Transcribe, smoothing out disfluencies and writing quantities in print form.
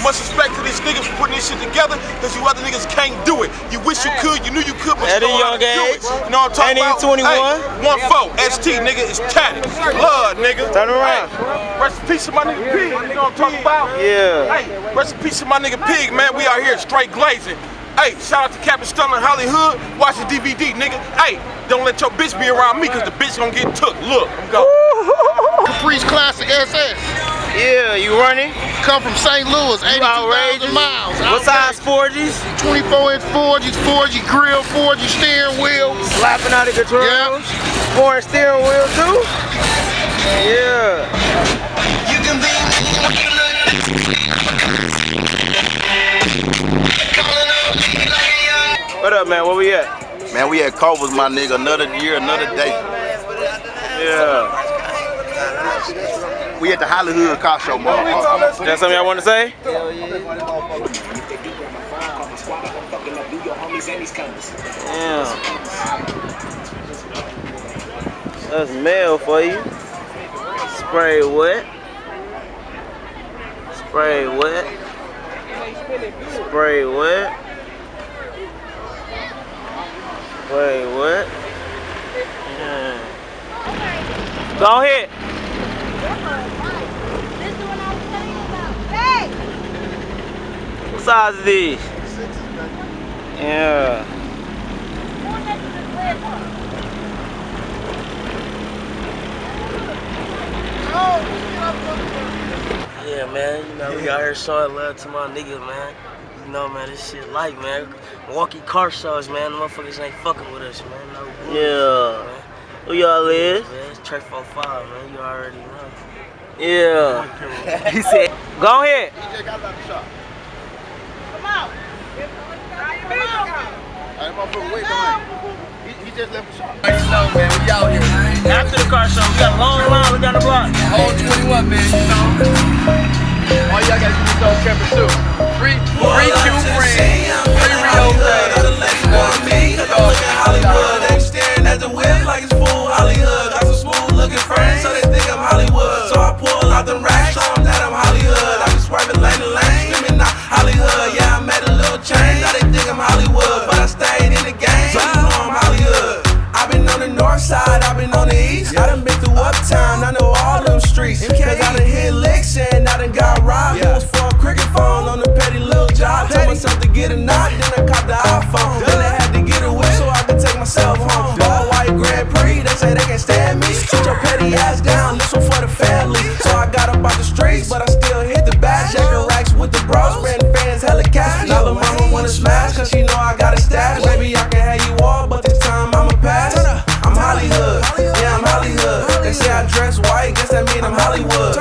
Much respect to these niggas for putting this shit together, because you other niggas can't do it. You wish you could, you knew you could, but you don't know how to do it. You know what I'm talking about? 21. Hey, 1-4, ST, nigga, is tatted. Blood, nigga. Turn around. Hey, rest in peace to my nigga Pig, you know what I'm talking about? Yeah. Hey, rest in peace to my nigga Pig, man. We out here straight glazing. Hey, shout out to Captain Stunner and Hollywood. Watch the DVD, nigga. Hey, don't let your bitch be around me, because the bitch gonna get took. Look, I'm going. Caprice Classic SS. Yeah, you running? Come from St. Louis, 82,000 miles. What size 4Gs? 24-inch 4Gs, 4G grill, 4G steering wheel. Slapping out of controls. Yeah. 4-inch steering wheel too? Yeah. You can be What up, man? Where we at? Man, we at Culver's, my nigga. Another year, another day. Yeah. We at the Hollywood car show, motherfucker. That's something y'all want to say? Yeah. That's mail for you. Spray wet. Spray wet. Spray wet. Spray wet. Yeah. Go ahead. What size are these? Yeah. Yeah, man, you know, we out here showing love to my niggas, man. You know, man, this shit light, man. Milwaukee car shows, man. The motherfuckers ain't fucking with us, man. No bullshit, Yeah. man. Who y'all is? Man, it's Track 45, man. You already know. Yeah. He said, go ahead. Come out. He just left the shop. Man, we out here, man. After the car show, we got a long line, we got the block. Whole 21, man, you know. All y'all gotta do is those campers too. Free Q friends, free Rio Hollywood, they staring at the whip like it's full Hollywood. Got some smooth looking friends, so they think I'm Hollywood. So I pull out them racks, show them that I'm Hollywood. I be swerving lane to lane, screaming out Hollywood. Yeah, I made a little change, now they think I'm Hollywood. But I stayed in the game, so you know I'm Hollywood. I've been on the north side, I've been on the east. I done been through uptown, I know all them streets. Cause I done hit licks and I done got robbed. It was for a cricket phone on a petty little job. Told myself to get a knot, then I caught the iPhone. Then I had to get a whip so I could take myself home. All white Grand Prix, they say they can't stand me. Sit your petty ass down, this one for the family. So I got up out the streets, but I still hit the bag. Checking racks with the bros, spreading fans hella cash. Now the mama wanna smash, cause she know I got a stash. Baby, I can have you all, but this time I'ma pass. I'm Hollywood, yeah, I'm Hollywood. They say I dress white, guess that mean I'm Hollywood.